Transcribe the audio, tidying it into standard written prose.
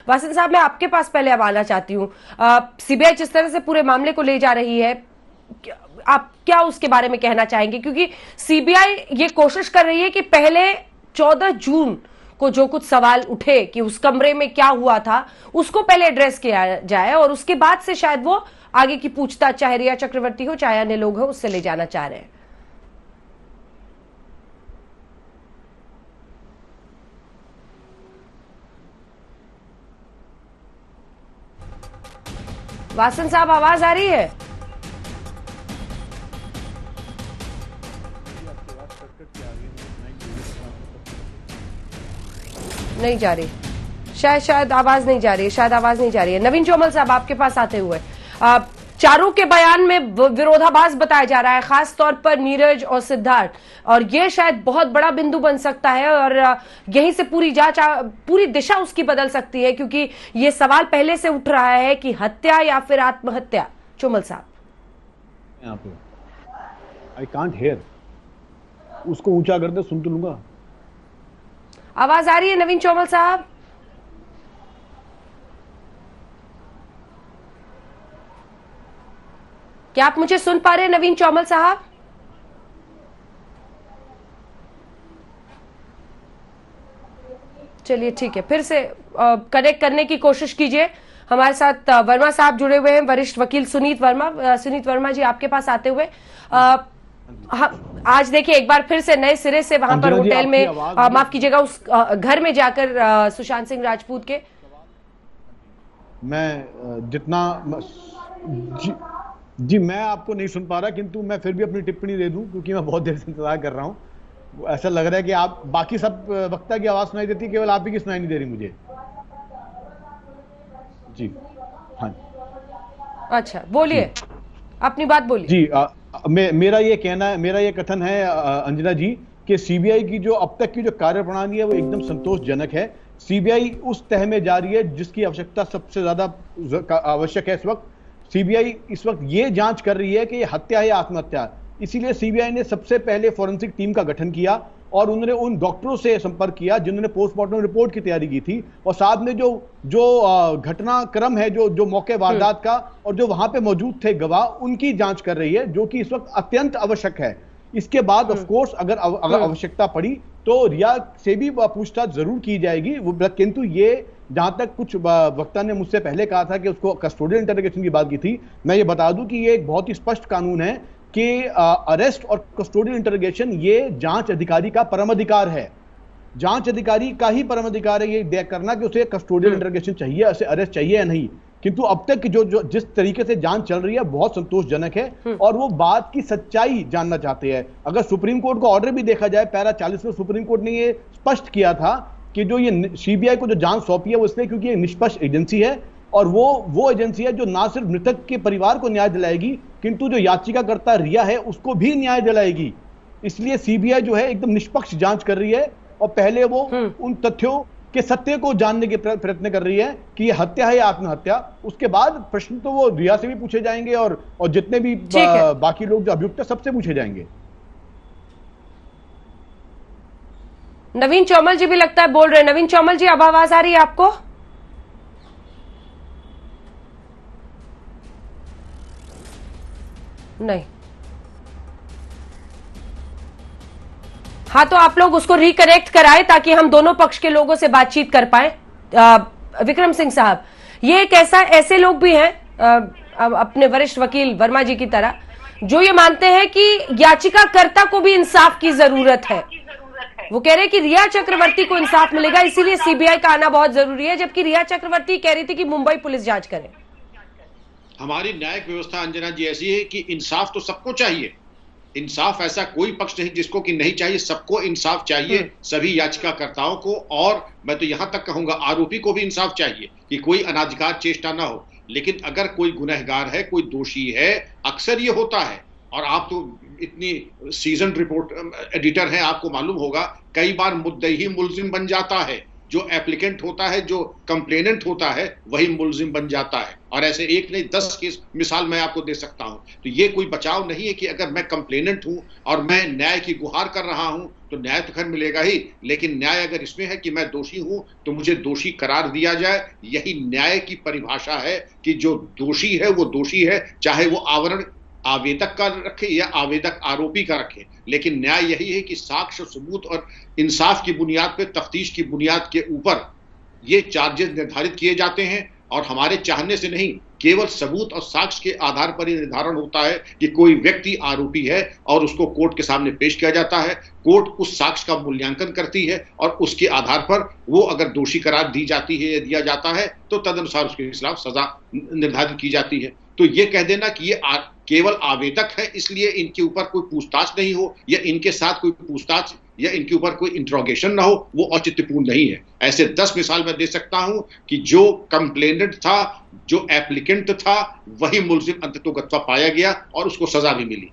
वासन साहब, मैं आपके पास पहले अब आना चाहती हूँ। सीबीआई जिस तरह से पूरे मामले को ले जा रही है, आप क्या उसके बारे में कहना चाहेंगे? क्योंकि सीबीआई ये कोशिश कर रही है कि पहले 14 जून को जो कुछ सवाल उठे कि उस कमरे में क्या हुआ था, उसको पहले एड्रेस किया जाए और उसके बाद से शायद वो आगे की पूछताछ, चाहे रिया चक्रवर्ती हो चाहे अन्य लोग हो, उससे ले जाना चाह रहे हैं। वासन साहब, आवाज आ रही है? नहीं जा रही, शायद आवाज नहीं जा रही है, शायद आवाज नहीं जा रही है। नवीन चौमल साहब, आपके पास आते हुए, चारों के बयान में विरोधाभास बताया जा रहा है, खास तौर पर नीरज और सिद्धार्थ, और ये शायद बहुत बड़ा बिंदु बन सकता है और यहीं से पूरी जांच, पूरी दिशा उसकी बदल सकती है, क्योंकि ये सवाल पहले से उठ रहा है कि हत्या या फिर आत्महत्या। चौमल साहब, आई कांट हेयर, उसको ऊंचा कर दे, सुन तो लूंगा। आवाज आ रही है नवीन चौमल साहब? क्या आप मुझे सुन पा रहे हैं नवीन चौमल साहब? चलिए ठीक है, फिर से कनेक्ट करने की कोशिश कीजिए। हमारे साथ वर्मा साहब जुड़े हुए हैं, वरिष्ठ वकील सुनीत वर्मा। सुनीत वर्मा जी, आपके पास आते हुए, आज देखिए एक बार फिर से नए सिरे से वहां पर होटल में, माफ कीजिएगा, उस घर में जाकर सुशांत सिंह राजपूत के, मैं जितना जी मैं आपको नहीं सुन पा रहा, किंतु मैं फिर भी अपनी टिप्पणी दे दूं, क्योंकि मैं बहुत देर से इंतजार कर रहा हूं। ऐसा लग रहा है कि आप, बाकी सब वक्ता की आवाज सुनाई देती है, केवल आप ही की सुनाई नहीं दे रही मुझे। जी हाँ, अच्छा बोलिए, अपनी बात बोलिए। जी, मेरा ये कहना है, मेरा ये कथन है अंजना जी, कि सीबीआई की जो अब तक की जो कार्यप्रणाली है वो एकदम संतोषजनक है। सीबीआई उस तह में जा रही है जिसकी आवश्यकता सबसे ज्यादा आवश्यक है इस वक्त। सीबीआई इस वक्त ये जांच कर रही है कि ये हत्या है या आत्महत्या। इसीलिए सीबीआई ने सबसे पहले फॉरेंसिक टीम का गठन किया और उन्होंने उन डॉक्टरों से संपर्क किया जिन्होंने पोस्टमार्टम रिपोर्ट की तैयारी की थी, और साथ में जो जो घटनाक्रम है, जो मौके वारदात का, और जो वहां पे मौजूद थे गवाह, उनकी जांच कर रही है, जो कि इस वक्त अत्यंत आवश्यक है। इसके बाद ऑफ कोर्स अगर आवश्यकता पड़ी तो रिया से भी पूछताछ जरूर की जाएगी, किंतु ये जहां तक कुछ वक्ता ने मुझसे पहले कहा था कि उसको कस्टोडियल इंटरोगेशन की बात की थी, मैं ये बता दूं कि ये एक बहुत ही स्पष्ट कानून है कि अरेस्ट और कस्टोडियल इंटरोगेशन ये जांच अधिकारी का परम अधिकार है। जांच अधिकारी का ही परम अधिकार है ये तय करना कि उसे कस्टोडियल इंटरोगेशन चाहिए, उसे अरेस्ट चाहिए या नहीं। किंतु अब तक जो जिस तरीके से जांच चल रही है बहुत संतोषजनक है और वो बात की सच्चाई जानना चाहते हैं। अगर सुप्रीम कोर्ट का ऑर्डर भी देखा जाए, पैरा 40 में सुप्रीम कोर्ट ने ये स्पष्ट किया था कि जो ये सीबीआई को जो जांच सौंपी है वो इसलिए क्योंकि ये निष्पक्ष एजेंसी है, और वो एजेंसी है जो ना सिर्फ मृतक के परिवार को न्याय दिलाएगी, किंतु जो याचिकाकर्ता रिया है उसको भी न्याय दिलाएगी। इसलिए सीबीआई जो है एकदम निष्पक्ष जांच कर रही है, और पहले वो उन तथ्यों के सत्य को जानने के प्रयत्न कर रही है कि ये हत्या है या आत्महत्या। उसके बाद प्रश्न तो वो रिया से भी पूछे जाएंगे और जितने भी बाकी लोग जो अभियुक्त है सबसे पूछे जाएंगे। नवीन चौमल जी भी लगता है बोल रहे हैं। नवीन चौमल जी, अब आवाज आ रही है आपको? नहीं। हाँ, तो आप लोग उसको रिकनेक्ट कराएं ताकि हम दोनों पक्ष के लोगों से बातचीत कर पाए। विक्रम सिंह साहब, ये एक ऐसे लोग भी हैं अपने वरिष्ठ वकील वर्मा जी की तरह, जो ये मानते हैं कि याचिकाकर्ता को भी इंसाफ की जरूरत है। वो कह रहे हैं कि रिया चक्रवर्ती को इंसाफ मिलेगा, इसीलिए सीबीआई का आना बहुत जरूरी है, जबकि रिया चक्रवर्ती कह रही थी कि मुंबई पुलिस जांच करे। हमारी न्यायिक व्यवस्था अंजना जी ऐसी है कि इंसाफ तो सबको चाहिए। इंसाफ ऐसा कोई पक्ष नहीं जिसको कि नहीं चाहिए, सबको इंसाफ चाहिए, सभी याचिकाकर्ताओं को, और मैं तो यहां तक कहूंगा आरोपी को भी इंसाफ चाहिए कि कोई अनाधिकार चेष्टा ना हो। लेकिन अगर कोई गुनहगार है, कोई दोषी है, अक्सर ये होता है, और आप तो इतनी सीजन रिपोर्ट एडिटर हैं, आपको मालूम होगा, कई बार मुद्दई ही मुल्जिम बन जाता है। जो एप्लीकेंट होता है, जो कंप्लेनेंट होता है, वही मुलजिम बन जाता है। और ऐसे एक नहीं 10 केस मिसाल मैं आपको दे सकता हूं। तो ये कोई बचाव नहीं है कि अगर मैं कंप्लेनेंट हूं और मैं न्याय की गुहार कर रहा हूं तो न्याय तो खैर मिलेगा ही, लेकिन न्याय अगर इसमें है कि मैं दोषी हूं तो मुझे दोषी करार दिया जाए। यही न्याय की परिभाषा है कि जो दोषी है वो दोषी है, चाहे वो आवरण आवेदक का रखे या आवेदक आरोपी का रखे। लेकिन न्याय यही है कि साक्ष्य, सबूत और इंसाफ की बुनियाद पे, तफ्तीश की बुनियाद के ऊपर ये चार्जेस निर्धारित किए जाते हैं और हमारे चाहने से नहीं, केवल सबूत और साक्ष्य के आधार पर ही निर्धारण होता है कि कोई व्यक्ति आरोपी है और उसको कोर्ट के सामने पेश किया जाता है। कोर्ट उस साक्ष्य का मूल्यांकन करती है और उसके आधार पर वो अगर दोषी करार दी जाती है या दिया जाता है तो तदनुसार उसके खिलाफ सजा निर्धारित की जाती है। तो ये कह देना कि ये केवल आवेदक है इसलिए इनके ऊपर कोई पूछताछ नहीं हो या इनके साथ कोई पूछताछ या इनके ऊपर कोई इंट्रोगेशन ना हो, वो औचित्यपूर्ण नहीं है। ऐसे 10 मिसाल मैं दे सकता हूं कि जो कंप्लेनेंट था, जो एप्लीकेंट था, वही मुलजिम अंततोगत्वा पाया गया और उसको सजा भी मिली।